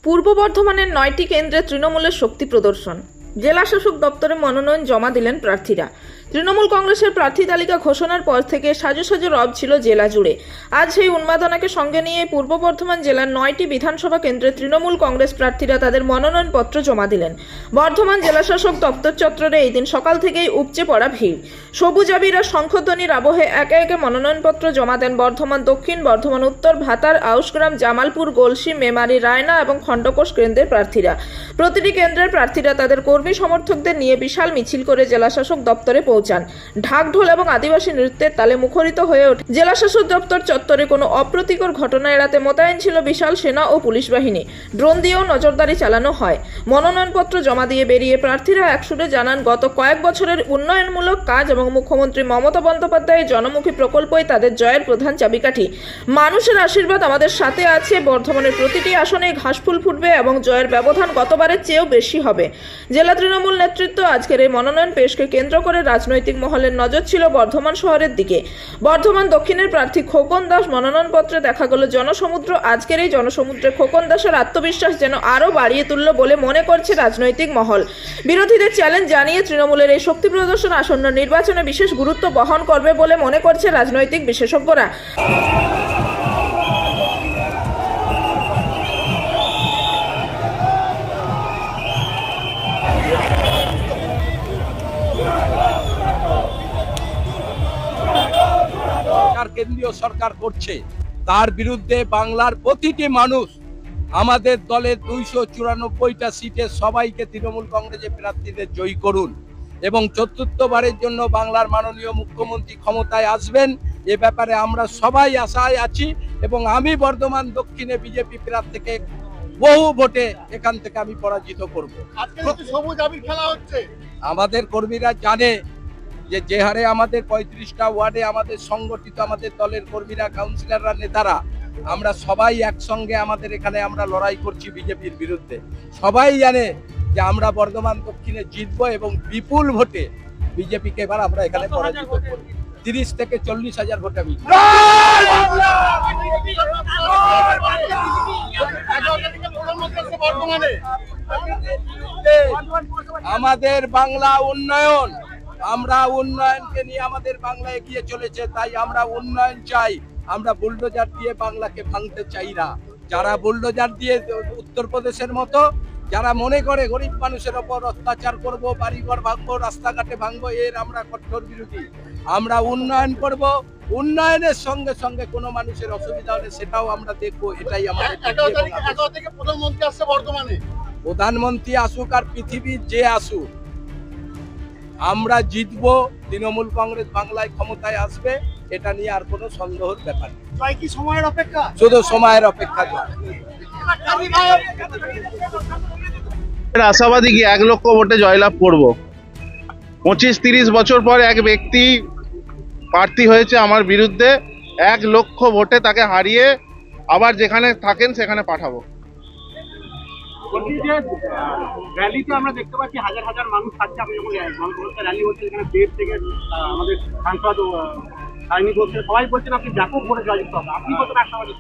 পূর্ব বর্ধমানের 9টি কেন্দ্রে তৃণমূলের শক্তি প্রদর্শন। জেলা শাসক দপ্তরে মনোনয়ন জমা দিলেন প্রার্থীরা। তৃণমূল কংগ্রেসের প্রার্থী তালিকা ঘোষণার পর থেকে সাজো সাজো রব ছিল জেলা জুড়ে। আজ সেই উন্মাদনাকে সঙ্গে নিয়ে পূর্ব বর্ধমান জেলার 9টি বিধানসভা কেন্দ্রে তৃণমূল কংগ্রেস প্রার্থীরা তাদের মনোনয়নপত্র জমা দিলেন। বর্ধমান জেলা শাসক দপ্তর চত্বরে এই দিন সকাল থেকেই উপচে পড়া ভিড়। সবুজ আবির আর শঙ্খধ্বনির আবহে একে একে মনোনয়নপত্র জমা দেন বর্ধমান দক্ষিণ, বর্ধমান উত্তর, ভাতার, আউশগ্রাম, জামালপুর, গলসি, মেমারি, রায়না এবং খণ্ডকোষ কেন্দ্রের প্রার্থীরা। প্রতিটি কেন্দ্রের প্রার্থীরা তাদের কর্মী সমর্থকদের নিয়ে বিশাল মিছিল করে জেলা শাসক দপ্তরে পৌঁছান। ঢাক ঢোল এবং আদিবাসী নৃত্যের তালে মুখরিত হয়ে ওঠে জেলা শাসক দপ্তর চত্বরে। কোনো অপ্রীতিকর ঘটনা এড়াতে মোতায়েন ছিল বিশাল সেনা ও পুলিশ বাহিনী। ড্রোন দিয়েও নজরদারি চালানো হয়। মনোনয়নপত্র জমা দিয়ে বেরিয়ে প্রার্থীরা একসুরে জানান গত কয়েক বছরের উন্নয়নমূলক কাজ এবং মুখ্যমন্ত্রী মমতা বন্দ্যোপাধ্যায়ের জনমুখী প্রকল্পই তাদের জয়ের প্রধান চাবিকাঠি। মানুষের আশীর্বাদ আমাদের সাথে আছে। বর্ধমানের প্রতিটি আসনে ঘাসফুল ফুটবে এবং জয়ের ব্যবধান গতবারের চেয়েও বেশি হবে। জেলা তৃণমূল নেতৃত্ব আজকের এই মনোনয়ন পেশকে কেন্দ্র করে রাজনৈতিক মহলের নজর ছিল বর্ধমান শহরের দিকে। বর্ধমান দক্ষিণের প্রার্থী খোকন দাস মনোনয়নপত্রে দেখা গেল জনসমুদ্র। আজকের এই জনসমুদ্রে খোকন দাসের আত্মবিশ্বাস যেন আরও বাড়িয়ে তুলল বলে মনে করছে রাজনৈতিক মহল। বিরোধীদের চ্যালেঞ্জ জানিয়ে তৃণমূলের এই শক্তি প্রদর্শন আসন্ন নির্বাচনে বিশেষ গুরুত্ব বহন করবে বলে মনে করছে রাজনৈতিক বিশেষজ্ঞরা। কেন্দ্রীয় সরকার করছে তার বিরুদ্ধে বাংলার প্রতিটি মানুষ আমাদের দলের 294টা সিটে সবাইকে তৃণমূল কংগ্রেসের প্রার্থীদের জয়ী করুন এবং চতুর্থবারের জন্য বাংলার মাননীয় মুখ্যমন্ত্রী ক্ষমতায় আসবেন। এ ব্যাপারে আমরা সবাই আশায় আছি এবং আমি বর্ধমান দক্ষিণে বিজেপি প্রার্থীকে বহু ভোটে এখান থেকে আমি পরাজিত করব। সবুজ আবির খেলা হচ্ছে। আমাদের কর্মীরা জানে যে হারে আমাদের 35টা ওয়ার্ডে আমাদের সংগঠিত আমাদের দলের কর্মীরা, কাউন্সিলররা, নেতারা, আমরা সবাই একসঙ্গে আমাদের এখানে আমরা লড়াই করছি বিজেপির বিরুদ্ধে। সবাই জানে যে আমরা বর্ধমান দক্ষিণে জিতবো এবং বিপুল ভোটে বিজেপিকে এবার আমরা এখানে পরাজিত করব। 30 থেকে 40 হাজার ভোটে আমি আমাদের বাংলা উন্নয়ন, আমরা উন্নয়নকে নিয়ে আমাদের বাংলা এগিয়ে চলেছে, তাই আমরা উন্নয়ন চাই। আমরা বুলডোজার দিয়ে বাংলাকে ভাঙতে চাই না। যারা বুলডোজার দিয়ে উত্তরপ্রদেশের মতো যারা মনে করে গরিব মানুষের ওপর অত্যাচার করব, বাড়িঘর ভাঙবো, রাস্তাঘাটে ভাঙবো, এর আমরা কঠোর বিরোধী। আমরা উন্নয়ন করব, উন্নয়নের সঙ্গে সঙ্গে কোনো মানুষের অসুবিধা হলে সেটাও আমরা দেখবো। এটাই আমাদের প্রধানমন্ত্রী আসছে বর্তমানে। প্রধানমন্ত্রী আসুক আর পৃথিবীর যে আসুক, আমরা জিতবো। তৃণমূল কংগ্রেস বাংলায় ক্ষমতায় আসবে, এটা নিয়ে আর কোনো সন্দেহের ব্যাপার নেই। কি সময়ের অপেক্ষা? শুধু সময়ের অপেক্ষা। আশাবাদী কি 1 লক্ষ ভোটে জয়লাভ করব। 25-30 বছর পর এক ব্যক্তি প্রার্থী হয়েছে আমার বিরুদ্ধে। 1 লক্ষ ভোটে তাকে হারিয়ে আবার যেখানে থাকেন সেখানে পাঠাবো। র্যালিতে আমরা দেখতে পাচ্ছি হাজার হাজার মানুষ থাকছে। আপনি যখন র্যালি হচ্ছে এখানে দেশ থেকে আমাদের সাংসদ সবাই বলছেন আপনি ব্যাপক ভোটে জয়যুক্ত হবে। আপনি কত আশাবাদী?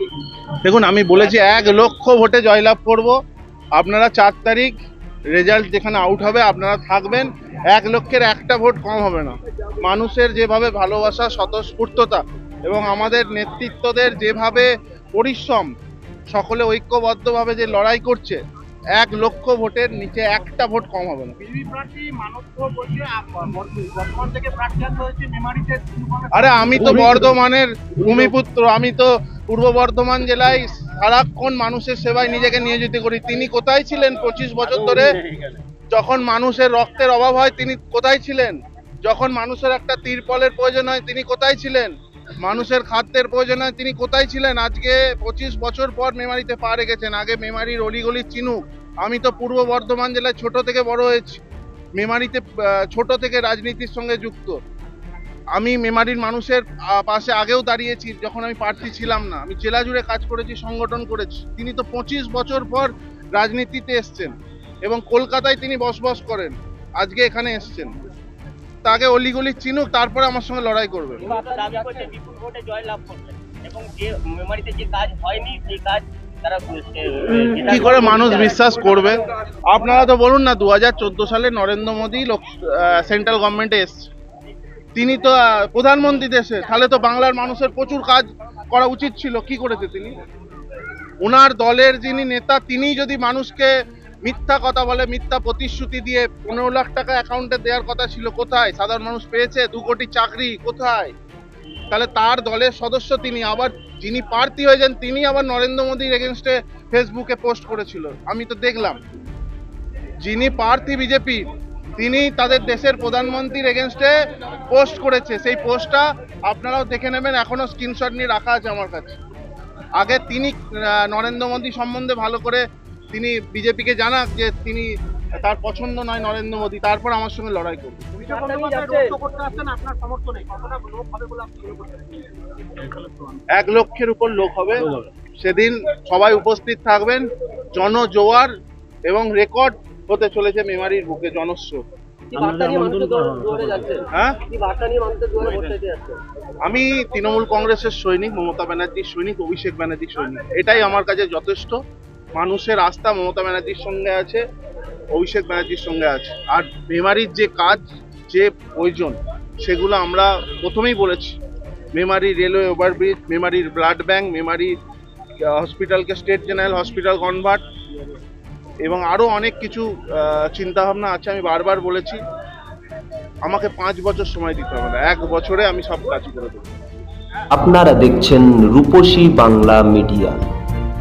দেখুন, আমি বলেছি 1 লক্ষ ভোটে জয়লাভ করব। আপনারা 4 তারিখ রেজাল্ট যেখানে আউট হবে আপনারা থাকবেন। 1 লক্ষের একটা ভোট কম হবে না। মানুষের যেভাবে ভালোবাসা, স্বতঃস্ফূর্ততা এবং আমাদের নেতৃত্বদের যেভাবে পরিশ্রম, সকলে ঐক্যবদ্ধভাবে যে লড়াই করছে, 1 লক্ষ ভোটের নিচে একটা ভোট কম হবে না। আরে আমি তো বর্ধমানের ভূমিপুত্র, আমি তো পূর্ব বর্ধমান জেলায় সারাক্ষণ মানুষের সেবায় নিজেকে নিয়োজিত করি। তিনি কোথায় ছিলেন 25 বছর ধরে? যখন মানুষের রক্তের অভাব হয় তিনি কোথায় ছিলেন? যখন মানুষের একটা তিরপলের প্রয়োজন হয় তিনি কোথায় ছিলেন? মানুষের খাদ্যের প্রয়োজন হয় তিনি কোথায় ছিলেন? আজকে 25 বছর পর মেমারিতে পা রেখেছেন। আগে মেমারির অলিগলি চিনুক। আমি তো পূর্ব বর্ধমান জেলায় ছোট থেকে বড় হয়েছি, মেমারিতে ছোট থেকে রাজনীতির সঙ্গে যুক্ত। আমি মেমারির মানুষের পাশে আগেও দাঁড়িয়েছি যখন আমি প্রার্থী ছিলাম না। আমি জেলা জুড়ে কাজ করেছি, সংগঠন করেছি। তিনি তো 25 বছর পর রাজনীতিতে এসছেন এবং কলকাতায় তিনি বসবাস করেন, আজকে এখানে এসছেন। তাকে অলিগলি চিনুক, তারপরে আমার সঙ্গে লড়াই করবে। এবং যে মেমারিতে যে কাজ হয়নি সেই কাজ কি করে মানুষ বিশ্বাস করবে? আপনারা তো বলুন না, 2014 সালে নরেন্দ্র মোদী সেন্ট্রাল গভর্নমেন্টে এসছে, তিনি তো প্রধানমন্ত্রী দেশে, তাহলে তো বাংলার মানুষের প্রচুর কাজ করা উচিত ছিল। কি করেছে তিনি? ওনার দলের যিনি নেতা, তিনি যদি মানুষকে মিথ্যা কথা বলে, মিথ্যা প্রতিশ্রুতি দিয়ে 15 লাখ টাকা অ্যাকাউন্টে দেওয়ার কথা ছিল, কোথায়? সাধারণ মানুষ পেয়েছে? 2 কোটি চাকরি কোথায়? তাহলে তার দলের সদস্য তিনি, আবার যিনি প্রার্থী হয়েছেন তিনি আবার নরেন্দ্র মোদীর এগেনস্টে ফেসবুকে পোস্ট করেছিল, আমি তো দেখলাম। যিনি প্রার্থী বিজেপি, তিনি তাদের দেশের প্রধানমন্ত্রীর এগেনস্টে পোস্ট করেছে। সেই পোস্টটা আপনারাও দেখে নেবেন, এখনো স্ক্রিনশট নিয়ে রাখা আছে আমার কাছে। আগে তিনি নরেন্দ্র মোদী সম্বন্ধে ভালো করে তিনি বিজেপিকে জানাক যে তিনি, তার পছন্দ নয় নরেন্দ্র মোদী, তারপর আমার সঙ্গে লড়াই করবে। আপনার 1 লক্ষের উপর লোক হবে সেদিন, সবাই উপস্থিত থাকবেন। জনজোয়ার এবং রেকর্ড হতে চলেছে মেমারির বুকে জনস্রোত। হ্যাঁ, আমি তৃণমূল কংগ্রেসের সৈনিক, মমতা ব্যানার্জির সৈনিক, অভিষেক ব্যানার্জির সৈনিক। এটাই আমার কাছে যথেষ্ট। মানুষের আস্থা মমতা ব্যানার্জির সঙ্গে আছে, অভিষেক ব্যানার্জির সঙ্গে আছে। আর মেমারির যে কাজ, যে প্রয়োজন, সেগুলো আমরা প্রথমেই বলেছি। মেমারি রেলওয়ে ওভারব্রিজ, মেমারির ব্লাড ব্যাংক, মেমারি হসপিটালকে স্টেট জেনারেল হসপিটাল কনভার্ট, এবং আরও অনেক কিছু চিন্তাভাবনা আছে। আমি বারবার বলেছি, আমাকে 5 বছর সময় দিতে হবে না, 1 বছরে আমি সব কাজ করে দেবো। আপনারা দেখছেন রূপসী বাংলা মিডিয়া।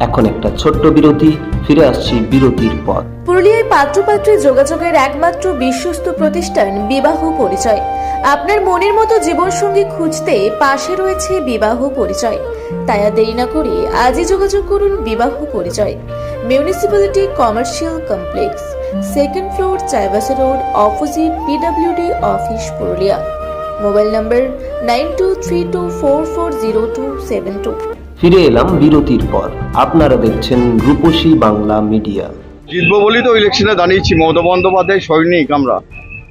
এখন একটা ছোট্ট বিরতি, ফিরে আসছি বিরতির পর। পুরুলিয়ায় পাত্রপাত্রী যোগাযোগের একমাত্র বিশ্বস্ত প্রতিষ্ঠান বিবাহ পরিচয়। আপনার মনের মতো জীবনসঙ্গী খুঁজতে পাশে রয়েছে বিবাহ পরিচয়। তাই আর দেরি না করে আজই যোগাযোগ করুন বিবাহ পরিচয়। Municipality commercial complex, 2nd floor, Chaibasa road, opposite PWD office, Purulia. Mobile নম্বর 9232440272। ফিরে এলাম বিরতির পর। আপনারা দেখছেন রূপসী বাংলা মিডিয়া। জিতবো বলি তো ইলেকশনে দাঁড়িয়েছি। মমতা বন্দ্যোপাধ্যায় সৈনিক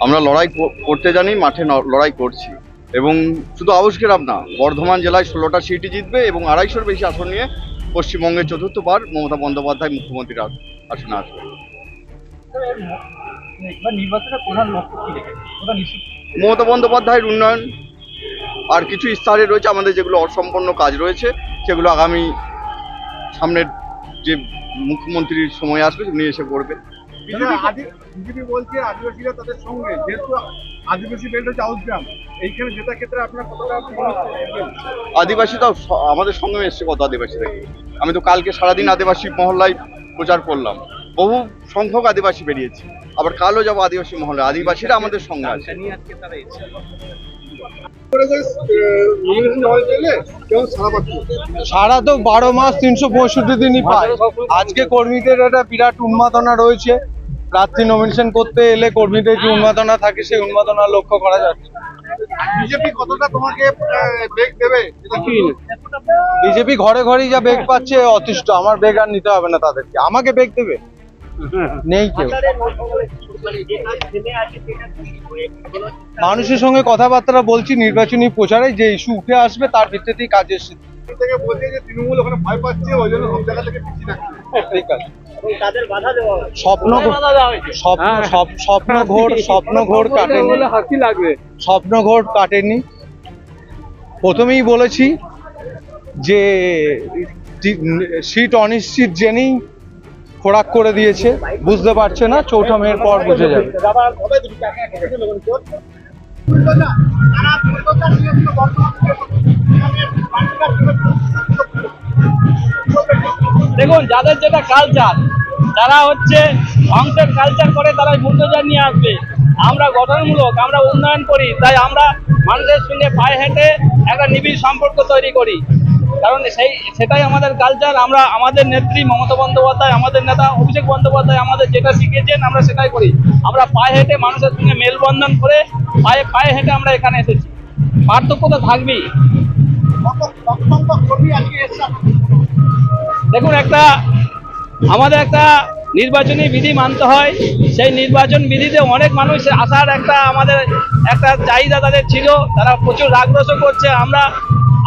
আমরা লড়াই করতে জানি, মাঠে লড়াই করছি। এবং শুধু আবশ্যকের না, বর্ধমান জেলায় 16টা সিটই জিতবে এবং 250-র বেশি আসন নিয়ে পশ্চিমবঙ্গের 4র্থবার মমতা বন্দ্যোপাধ্যায় মুখ্যমন্ত্রীর আসনে আসবে। মমতা বন্দ্যোপাধ্যায়ের উন্নয়ন আর কিছু স্তরে রয়েছে আমাদের, যেগুলো অসম্পন্ন কাজ রয়েছে, সেগুলো আগামী সামনের যে মুখ্যমন্ত্রীর সময় আসবে উনি এসে করবেন। বিজেপি বলছে আদিবাসীরা তাদের সঙ্গে, যেহেতু আদিবাসী বেল্ট হচ্ছে আউটগ্রাম, এইখানে জেতার ক্ষেত্রে আপনার কতটা? আদিবাসী তো আমাদের সঙ্গে এসছে, কত আদিবাসী থেকে। আমি তো কালকে সারাদিন আদিবাসী মহল্লায় প্রচার করলাম, বহু সংখ্যক আদিবাসী বেরিয়েছে। আবার কালও যাবো আদিবাসী মহল্লা, আদিবাসীরা আমাদের সঙ্গে আছে। সারা তো 12 মাস 365 দিনই পায়। আজকে কর্মীদের একটা বিরাট উন্মাদনা রয়েছে। প্রার্থী নমিনেশন করতে এলে কর্মীদের যে উন্মাদনা থাকে, সেই উন্মাদনা লক্ষ্য করা যাচ্ছে। বিজেপি কতটা তোমাকে বেগ দেবে? বিজেপি ঘরে ঘরেই যা বেগ পাচ্ছে অতিষ্ঠ। আমার বেগ আর নিতে হবে না তাদেরকে, আমাকে বেগ দেবে নেই কেউ। মানুষের সঙ্গে কথাবার্তা বলছি, নির্বাচনী প্রচারে যে ইস্যু উঠে আসবে তার ভিত্তিতেই কাজ এসেছে। থেকে বলছে যে তৃণমূল ওখানে ভয় পাচ্ছে, ওই জন্য সব জায়গা থেকে পিছিয়ে রাখছে। ঠিক আছে, স্বপ্ন ঘোর কাটেনি। প্রথমেই বলেছি যে সিট অনিশ্চিত জেনেই খোরাক করে দিয়েছে, বুঝতে পারছে না, 4ঠা মেয়ের পর বুঝে যাবে। দেখুন, যাদের যেটা কালচার, যারা হচ্ছে ধ্বংসের কালচার করে, তারাই বুলডোজার নিয়ে আসবে। আমরা গঠনমূলক, আমরা উন্নয়ন করি, তাই আমরা মানুষের সঙ্গে পায়ে হেঁটে একটা নিবিড় সম্পর্ক তৈরি করি, কারণ সেটাই আমাদের কালচার। আমরা আমাদের নেত্রী মমতা বন্দ্যোপাধ্যায়, আমাদের নেতা অভিষেক বন্দ্যোপাধ্যায় আমাদের যেটা শিখিয়েছেন আমরা সেটাই করি। আমরা পায়ে হেঁটে মানুষের সঙ্গে মেলবন্ধন করে পায়ে হেঁটে আমরা এখানে এসেছি। পার্থক্য তো থাকবেই। দেখুন, আমাদের একটা নির্বাচনী বিধি মানতে হয়। সেই নির্বাচন বিধিতে অনেক মানুষ আসার আমাদের একটা চাহিদা তাদের ছিল, তারা প্রচুর রাগরোষও করছে।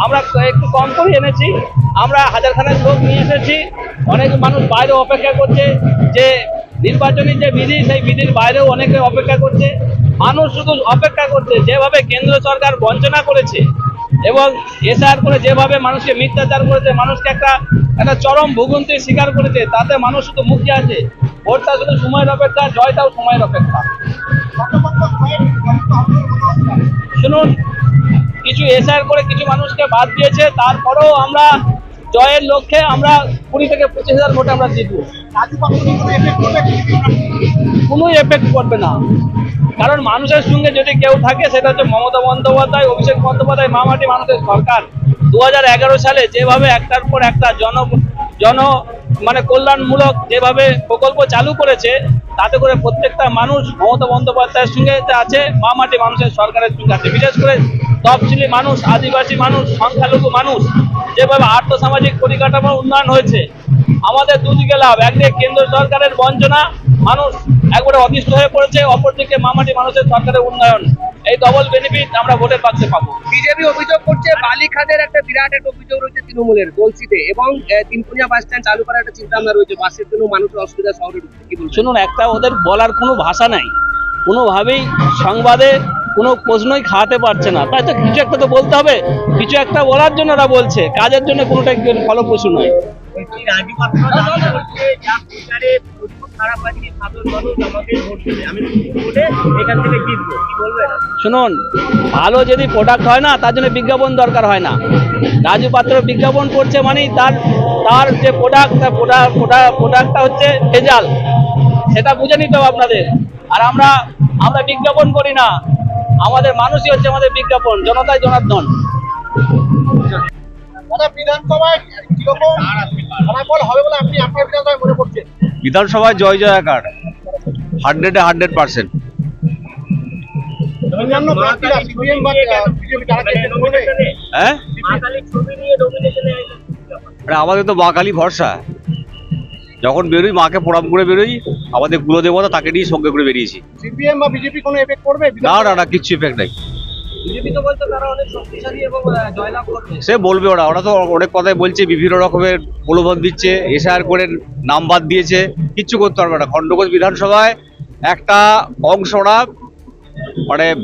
আমরা একটু কম করে এনেছি। আমরা হাজারখানেক লোক নিয়ে এসেছি। অনেক মানুষ বাইরে অপেক্ষা করছে, যে নির্বাচনী যে বিধি সেই বিধির বাইরেও অনেকে অপেক্ষা করছে। মানুষ শুধু অপেক্ষা করছে, যেভাবে কেন্দ্র সরকার বঞ্চনা করেছে এবং এসআর করে যেভাবে মানুষকে মিথ্যাচার করেছে, মানুষকে একটা চরম ভোগান্তির শিকার করেছে, তাতে মানুষ শুধু মুখিয়ে আছে। ভোটটা শুধু সময়ের অপেক্ষা, জয়টাও সময়ের অপেক্ষা। শুনুন, কিছু এসআর করে কিছু মানুষকে বাদ দিয়েছে, তারপরেও আমরা জয়ের লক্ষ্যে আমরা 20 থেকে 25,000 ভোটে আমরা জিতবো। কোনো এফেক্ট করবে না, কারণ মানুষের সঙ্গে যদি কেউ থাকে সেটা হচ্ছে মমতা বন্দ্যোপাধ্যায়, অভিষেক বন্দ্যোপাধ্যায়, মামাটি মানুষের সরকার। 2011 সালে যেভাবে একটার পর একটা কল্যাণমূলক যেভাবে প্রকল্প চালু করেছে, তাতে করে প্রত্যেকটা মানুষ মমতা বন্দ্যোপাধ্যায়ের সঙ্গে আছে, মামাটি মানুষের সরকারের সঙ্গে আছে। বিশেষ করে তফসিলি মানুষ, আদিবাসী মানুষ, সংখ্যালঘু মানুষ, যেভাবে আর্থসামাজিক পরিকাঠামোর উন্নয়ন হয়েছে, আমাদের দুদিকে লাভ। একদিকে কেন্দ্র সরকারের বঞ্চনা, মানুষ একবারে অতিষ্ঠ হয়ে পড়েছে, অপরদিকে মামাটি মানুষের সরকারের উন্নয়ন। এই ডবল বেনিফিট আমরা ভোটের বাক্সে পাবো। বিজেপি অভিযোগ করছে বালিখাদের একটা বিরাট একটা অভিযোগ রয়েছে তৃণমূলের গলসিতে, এবং তিনকুনিয়া বাস স্ট্যান্ড চালু করার একটা চিন্তা ভাবনা রয়েছে, বাসের জন্য মানুষের অসুবিধা শহরে ঢুকতে। কি বলছেন? শুনুন, একটা ওদের বলার কোনো ভাষা নাই, কোনোভাবেই সংবাদে কোনো প্রশ্নই খাওয়াতে পারছে না। তাই তো কিছু একটা তো বলতে হবে, কিছু একটা বলার জন্য ওরা বলছে, কাজের জন্য কোনোটাই ফলপ্রসূ নয়। শুনুন, ভালো যদি প্রোডাক্ট হয় না, তার জন্য বিজ্ঞাপন দরকার হয় না। রাজু পাত্র বিজ্ঞাপন করছে মানে তার যে প্রোডাক্টটা হচ্ছে ভেজাল, সেটা বুঝে নিতে হবে আপনাদের। আর আমরা বিজ্ঞাপন করি না, আমাদের মানুষই হচ্ছে আমাদের বিজ্ঞাপন, জনতাই জনার্দন। বিধানসভায় জয় জয়াকার 100% হ্যাঁ, আমাদের তো মা কালী ভরসা। যখন বেরোই মাকে প্রণাম করে বেরোই, আমাদের কুলদেবতা তাকে নিয়ে সঙ্গে করে বেরিয়েছি। সিপিএম বা বিজেপি কোনো এফেক্ট করবে? না, কিচ্ছু এফেক্ট নাই। বিজেপি তো বলছে তারা অনেক শক্তিশালী এবং জয়লাভ করবে। সে বলবে, ওরা তো অনেক কথাই বলছে, বিভিন্ন রকমের প্রলোভন দিচ্ছে, এসআর করে নাম বাদ দিয়েছে, কিচ্ছু করতে পারবে না। খণ্ডঘোষ বিধানসভায় একটা অংশটা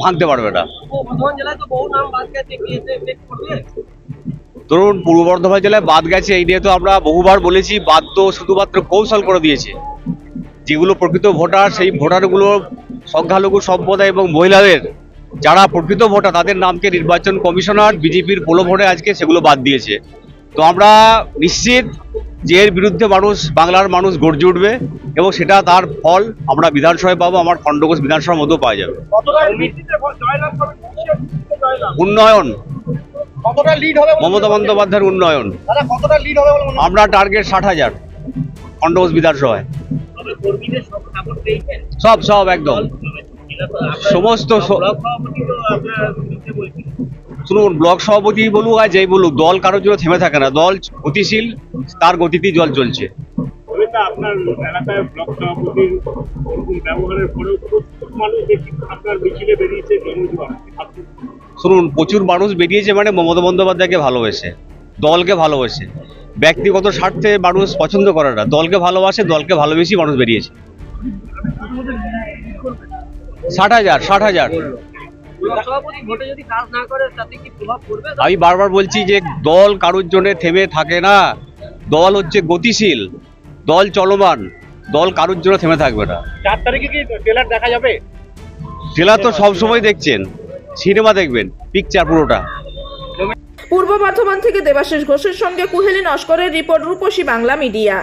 ভাঙতে পারবে না। বর্ধমান জেলায় তো বহু নাম বাদ গেছে, কি এতে এফেক্ট করবে? ধরুন, পূর্ব বর্ধমান জেলায় বাদ গেছে, এই নিয়ে তো আমরা বহুবার বলেছি। বাদ তো শুধুমাত্র কৌশল করে দিয়েছে। যেগুলো প্রকৃত ভোটার, সেই ভোটারগুলো সংখ্যালঘু সম্প্রদায় এবং মহিলাদের যারা প্রকৃত ভোটার, তাদের নামকে নির্বাচন কমিশনার বিজেপির প্রলোভনে আজকে সেগুলো বাদ দিয়েছে। তো আমরা নিশ্চিত যে এর বিরুদ্ধে বাংলার মানুষ গর্জে উঠবে, এবং সেটা তার ফল আমরা বিধানসভায় পাবো, আমার খণ্ডঘোষ বিধানসভার মধ্যেও পাওয়া যাবে। উন্নয়ন, কতটা লিড হবে? মমতা বন্দ্যোপাধ্যায়ের উন্নয়ন। কতটা লিড হবে? আমরা টার্গেট 60,000 খণ্ডঘোষ বিধানসভায়। সব একদম সমস্ত। শুনুন, ব্লক সভাপতি বলুক আর যেই বলুক, দল কারোর জন্য থেমে থাকে না। দল গতিশীল, তার গতিতেই দল চলছে। আপনার এলাকায় ব্লক সভাপতির ব্যবহারের পরেও মানুষ আপনার মিছিলে বেরিয়েছে। শুনুন, প্রচুর মানুষ বেরিয়েছে মমতা বন্দ্যোপাধ্যায়কে ভালোবেসে, দলকে ভালোবেসে। ব্যক্তিগত স্বার্থে মানুষ পছন্দ করে না, দলকে ভালোবাসে, দলকে ভালোবেসেই মানুষ বেরিয়েছে। 60,000। আমি বারবার বলছি যে দল কারোর জন্য থেমে থাকে না। দল হচ্ছে গতিশীল, দল চলমান, দল কারোর জন্য থেমে থাকবে না। 4 তারিখে কি ট্রেলার দেখা যাবে? ট্রেলার তো সবসময় দেখছেন, সিনেমা দেখবেন, পিকচার পুরোটা। পূর্ব বর্ধমান থেকে দেবাশিস ঘোষের সঙ্গে কুহেলি নস্করের রিপোর্ট, রূপসী বাংলা মিডিয়া।